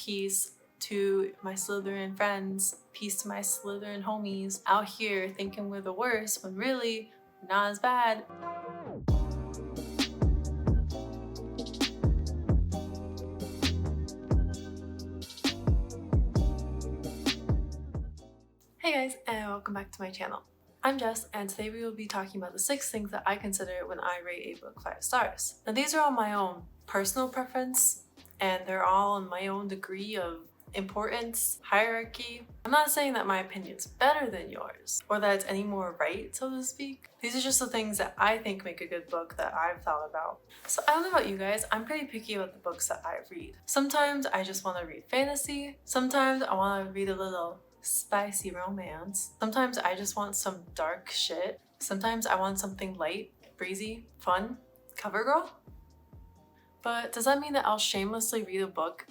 peace to my Slytherin friends, peace to my Slytherin homies out here thinking we're the worst when really we're not as bad. Hey guys, and welcome back to my channel. I'm Jess, and today we will be talking about the 6 things that I consider when I rate a book 5 stars. Now these are all my own personal preference, and they're all in my own degree of importance, hierarchy. I'm not saying that my opinion's better than yours, or that it's any more right, so to speak. These are just the things that I think make a good book that I've thought about. So I don't know about you guys, I'm pretty picky about the books that I read. Sometimes I just want to read fantasy, sometimes I want to read a little spicy romance. Sometimes I just want some dark shit. Sometimes I want something light, breezy, fun, cover girl. But does that mean that I'll shamelessly read a book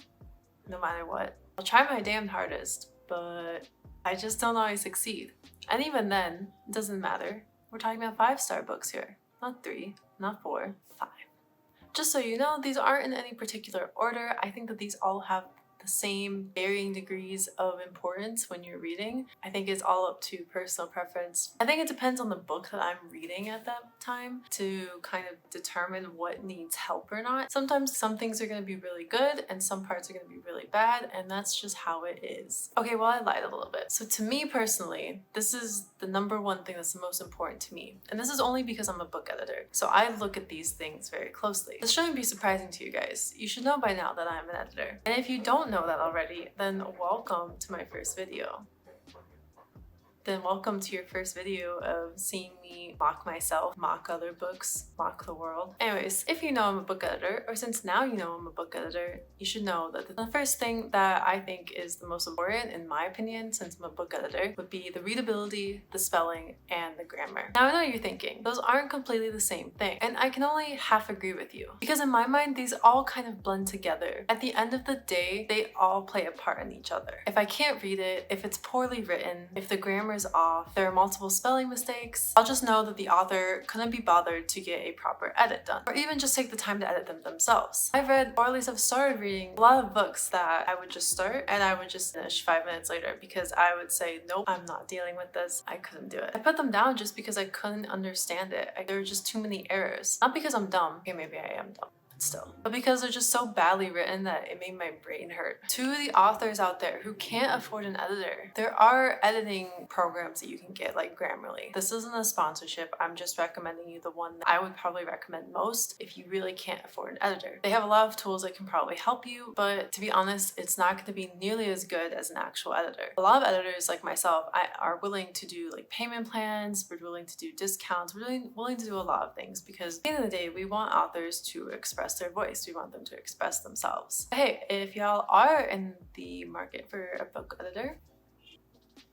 no matter what? I'll try my damned hardest, but I just don't always succeed. And even then, it doesn't matter. We're talking about 5-star books here. Not 3, not 4, 5. Just so you know, these aren't in any particular order. I think that these all have the same varying degrees of importance when you're reading. I think it's all up to personal preference. I think it depends on the book that I'm reading at that time to kind of determine what needs help or not. Sometimes some things are going to be really good and some parts are going to be really bad, and that's just how it is. Okay, well, I lied a little bit. So to me personally, this is the number one thing that's the most important to me. And this is only because I'm a book editor. So I look at these things very closely. This shouldn't be surprising to you guys. You should know by now that I'm an editor. And if you don't know that already, then welcome to my first video. Then welcome to your first video of seeing me mock myself, mock other books, mock the world. Anyways, if you know I'm a book editor, or since now you know I'm a book editor, you should know that the first thing that I think is the most important, in my opinion, since I'm a book editor, would be the readability, the spelling, and the grammar. Now I know you're thinking, those aren't completely the same thing, and I can only half agree with you. Because in my mind, these all kind of blend together. At the end of the day, they all play a part in each other. If I can't read it, if it's poorly written, if the grammar is off, there are multiple spelling mistakes, I'll just know that the author couldn't be bothered to get a proper edit done, or even just take the time to edit them themselves. I've read, or at least I've started reading, a lot of books that I would just start and I would just finish 5 minutes later because I would say, nope, I'm not dealing with this. I couldn't do it. I put them down just because I couldn't understand it. There were just too many errors. Not because I'm dumb. Okay, maybe I am dumb. Still, but because they're just so badly written that it made my brain hurt. To the authors out there who can't afford an editor, there are editing programs that you can get, like Grammarly. This isn't a sponsorship, I'm just recommending you the one that I would probably recommend most if you really can't afford an editor. They have a lot of tools that can probably help you, but to be honest, it's not going to be nearly as good as an actual editor. A lot of editors like myself are willing to do like payment plans, we're willing to do discounts, we're really willing to do a lot of things because at the end of the day, we want authors to express their voice. We want them to express themselves. Hey, if y'all are in the market for a book editor,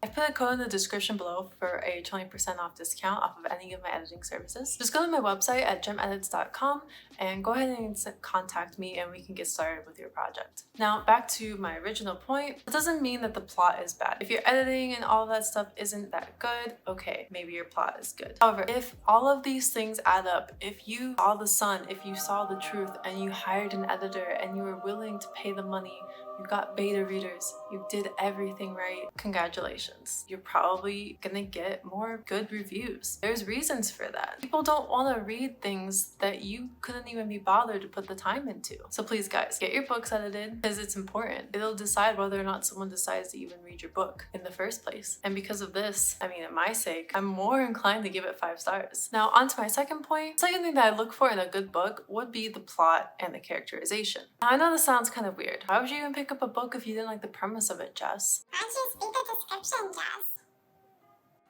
I've put a code in the description below for a 20% off discount off of any of my editing services. Just go to my website at gemedits.com and go ahead and contact me and we can get started with your project. Now, back to my original point, it doesn't mean that the plot is bad. If your editing and all that stuff isn't that good, okay, maybe your plot is good. However, if all of these things add up, if you saw the sun, if you saw the truth, and you hired an editor and you were willing to pay the money, you got beta readers, you did everything right, congratulations. You're probably gonna get more good reviews. There's reasons for that. People don't want to read things that you couldn't even be bothered to put the time into. So please guys, get your books edited because it's important. It'll decide whether or not someone decides to even read your book in the first place. And because of this, I mean, at my sake, I'm more inclined to give it 5 stars. Now on to my second point. The second thing that I look for in a good book would be the plot and the characterization. Now I know this sounds kind of weird. Why would you even pick up a book if you didn't like the premise of it, Jess? Why don't you read the description, Jess?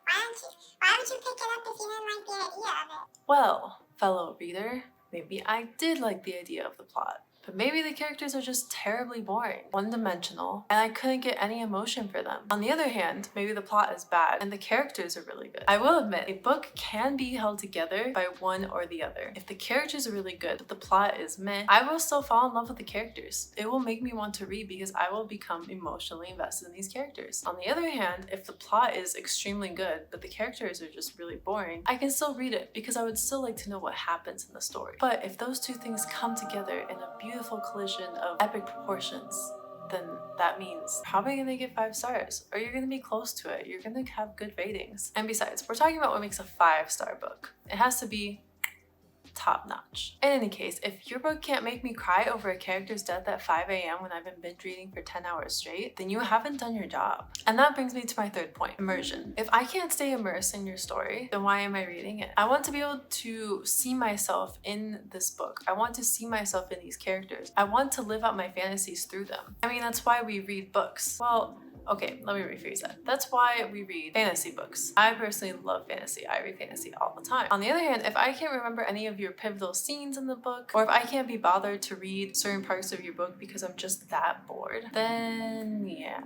Why would you pick it up if you didn't like the idea of it? Well, fellow reader, maybe I did like the idea of the plot. But maybe the characters are just terribly boring, one-dimensional, and I couldn't get any emotion for them. On the other hand, maybe the plot is bad and the characters are really good. I will admit, a book can be held together by one or the other. If the characters are really good, but the plot is meh, I will still fall in love with the characters. It will make me want to read because I will become emotionally invested in these characters. On the other hand, if the plot is extremely good, but the characters are just really boring, I can still read it because I would still like to know what happens in the story. But if those two things come together in a beautiful collision of epic proportions, then that means probably gonna get 5 stars, or you're gonna be close to it. You're gonna have good ratings. And besides, we're talking about what makes a 5-star book. It has to be top notch. In any case, if your book can't make me cry over a character's death at 5 a.m. when I've been binge reading for 10 hours straight, then you haven't done your job. And that brings me to my third point, immersion. If I can't stay immersed in your story, then why am I reading it? I want to be able to see myself in this book. I want to see myself in these characters. I want to live out my fantasies through them. I mean, that's why we read books. Well, okay, let me rephrase that. That's why we read fantasy books. I personally love fantasy. I read fantasy all the time. On the other hand, if I can't remember any of your pivotal scenes in the book, or if I can't be bothered to read certain parts of your book because I'm just that bored, then yeah.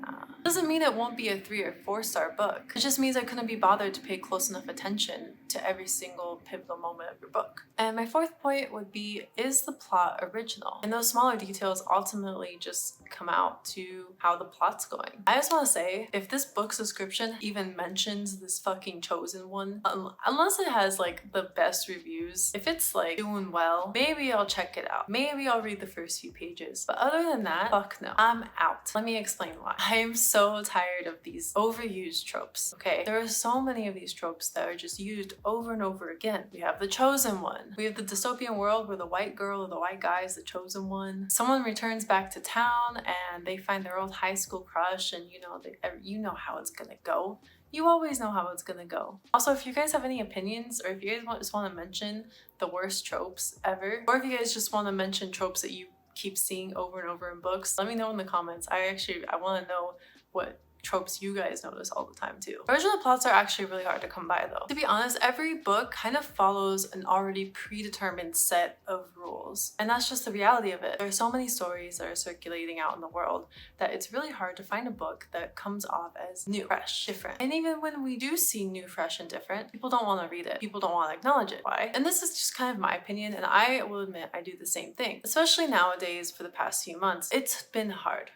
Doesn't mean it won't be a 3 or 4-star book. It just means I couldn't be bothered to pay close enough attention to every single pivotal moment of your book. And my fourth point would be, is the plot original? And those smaller details ultimately just come out to how the plot's going. I just want to say, if this book's description even mentions this fucking chosen one, unless it has like the best reviews, if it's like doing well, maybe I'll check it out. Maybe I'll read the first few pages. But other than that, fuck no. I'm out. Let me explain why. I am so tired of these overused tropes, okay? There are so many of these tropes that are just used over and over again. We have the chosen one. We have the dystopian world where the white girl or the white guy is the chosen one. Someone returns back to town and they find their old high school crush, and you know how it's gonna go. You always know how it's gonna go. Also, if you guys have any opinions, or if you guys just want to mention the worst tropes ever, or if you guys just want to mention tropes that you keep seeing over and over in books, let me know in the comments. I want to know what tropes you guys notice all the time too. Original plots are actually really hard to come by though. To be honest, every book kind of follows an already predetermined set of rules, and that's just the reality of it. There are so many stories that are circulating out in the world that it's really hard to find a book that comes off as new, fresh, different. And even when we do see new, fresh, and different, people don't want to read it. People don't want to acknowledge it. Why? And this is just kind of my opinion, and I will admit I do the same thing. Especially nowadays, for the past few months, it's been hard.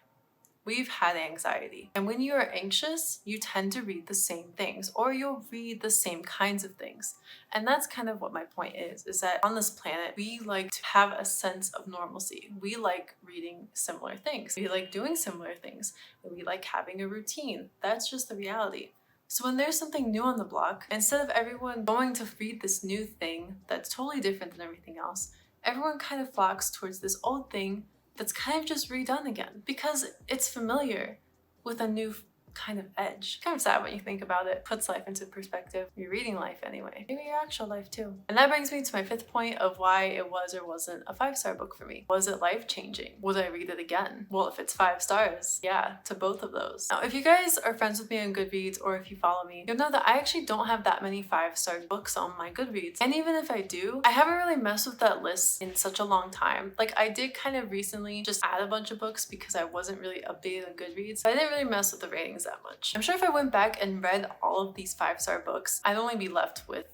We've had anxiety. And when you are anxious, you tend to read the same things, or you'll read the same kinds of things. And that's kind of what my point is that on this planet, we like to have a sense of normalcy. We like reading similar things. We like doing similar things. We like having a routine. That's just the reality. So when there's something new on the block, instead of everyone going to read this new thing that's totally different than everything else, everyone kind of flocks towards this old thing that's kind of just redone again because it's familiar with a new kind of edge. Kind of sad when you think about it. Puts life into perspective. You're reading life anyway. Maybe your actual life too. And that brings me to my fifth point of why it was or wasn't a 5-star book for me. Was it life-changing? Would I read it again? Well, if it's 5 stars, yeah, to both of those. Now, if you guys are friends with me on Goodreads, or if you follow me, you'll know that I actually don't have that many 5-star books on my Goodreads. And even if I do, I haven't really messed with that list in such a long time. Like, I did kind of recently just add a bunch of books because I wasn't really updated on Goodreads. But I didn't really mess with the ratings that much. I'm sure if I went back and read all of these 5-star books, I'd only be left with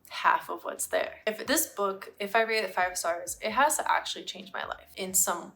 half of what's there. If this book, if I rate it 5 stars, it has to actually change my life in some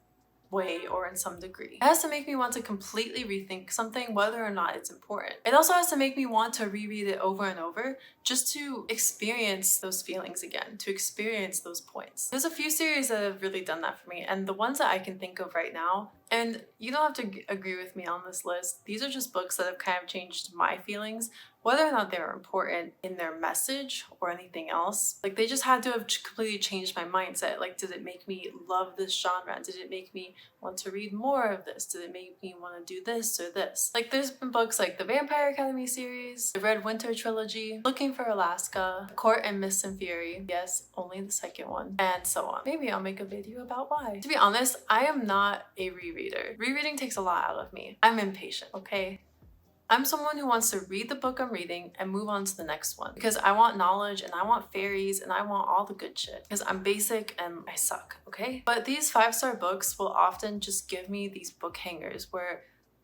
way or in some degree. It has to make me want to completely rethink something, whether or not it's important. It also has to make me want to reread it over and over just to experience those feelings again, to experience those points. There's a few series that have really done that for me, and the ones that I can think of right now, and you don't have to agree with me on this list, these are just books that have kind of changed my feelings, whether or not they were important in their message or anything else. Like, they just had to have completely changed my mindset. Like, did it make me love this genre? Did it make me want to read more of this? Did it make me want to do this or this? Like, there's been books like the Vampire Academy series, the Red Winter trilogy, Looking for Alaska, Court and Mist and Fury, yes, only the second one, and so on. Maybe I'll make a video about why. To be honest, I am not a rereader. Rereading takes a lot out of me. I'm impatient, okay? I'm someone who wants to read the book I'm reading and move on to the next one because I want knowledge and I want fairies and I want all the good shit because I'm basic and I suck, okay? But these 5-star books will often just give me these book hangers where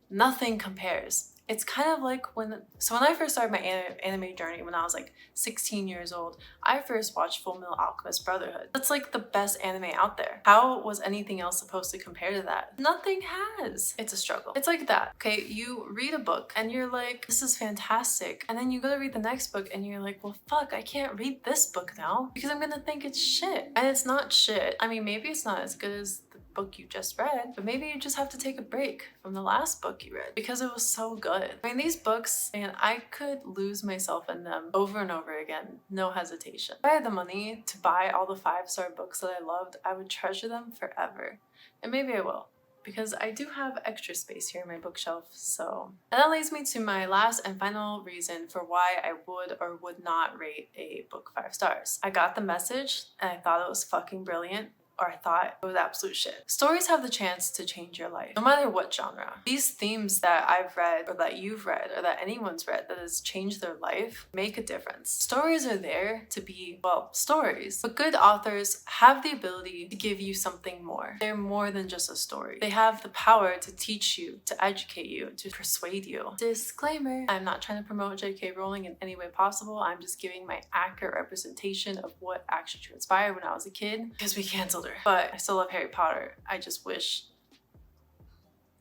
nothing compares. It's kind of like when I first started my anime journey when I was like 16 years old, I first watched Full Metal Alchemist Brotherhood. That's like the best anime out there. How was anything else supposed to compare to that? Nothing has. It's a struggle. It's like that, okay? You read a book and you're like, this is fantastic. And then you go to read the next book and you're like, well, fuck, I can't read this book now because I'm gonna think it's shit. And it's not shit. I mean, maybe it's not as good as the book you just read, but maybe you just have to take a break from the last book you read because it was so good. I mean, these books, and I could lose myself in them over and over again, no hesitation. If I had the money to buy all the 5-star books that I loved, I would treasure them forever. And maybe I will, because I do have extra space here in my bookshelf, so. And that leads me to my last and final reason for why I would or would not rate a book 5 stars. I got the message and I thought it was fucking brilliant, or I thought it was absolute shit. Stories have the chance to change your life, no matter what genre. These themes that I've read, or that you've read, or that anyone's read that has changed their life make a difference. Stories are there to be, well, stories. But good authors have the ability to give you something more. They're more than just a story. They have the power to teach you, to educate you, to persuade you. Disclaimer, I'm not trying to promote J.K. Rowling in any way possible. I'm just giving my accurate representation of what actually transpired when I was a kid, because we canceled her. But I still love Harry Potter. I just wish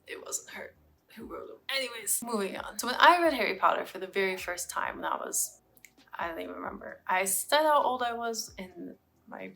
it wasn't her who wrote them. Anyways, moving on. So when I read Harry Potter for the very first time, when I don't even remember. I said how old I was in my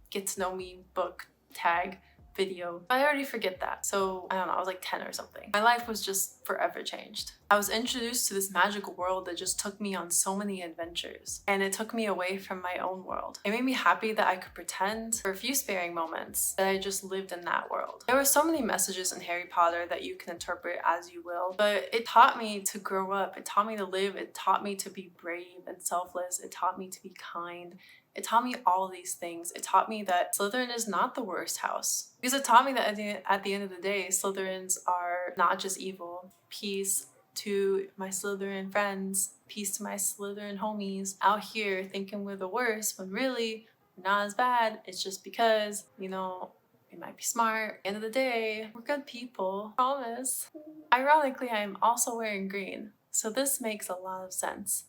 Get to Know Me book tag video. I already forget that. So I don't know, I was like 10 or something. My life was just forever changed. I was introduced to this magical world that just took me on so many adventures. And it took me away from my own world. It made me happy that I could pretend for a few sparing moments that I just lived in that world. There were so many messages in Harry Potter that you can interpret as you will, but it taught me to grow up. It taught me to live. It taught me to be brave and selfless. It taught me to be kind. It taught me all these things. It taught me that Slytherin is not the worst house. Because it taught me that at the end of the day, Slytherins are not just evil. Peace to my Slytherin friends. Peace to my Slytherin homies out here thinking we're the worst when really we're not as bad. It's just because, you know, we might be smart. At the end of the day, we're good people. Promise. Ironically, I am also wearing green, so this makes a lot of sense.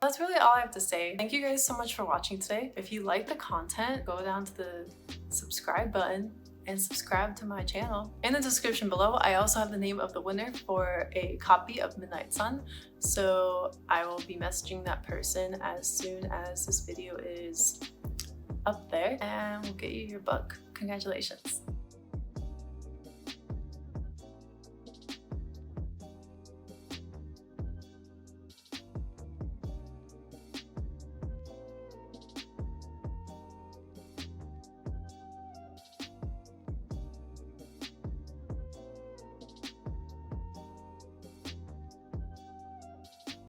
That's really all I have to say. Thank you guys so much for watching today. If you like the content, go down to the subscribe button and subscribe to my channel. In the description below, I also have the name of the winner for a copy of Midnight Sun. So I will be messaging that person as soon as this video is up there, and we'll get you your book. Congratulations.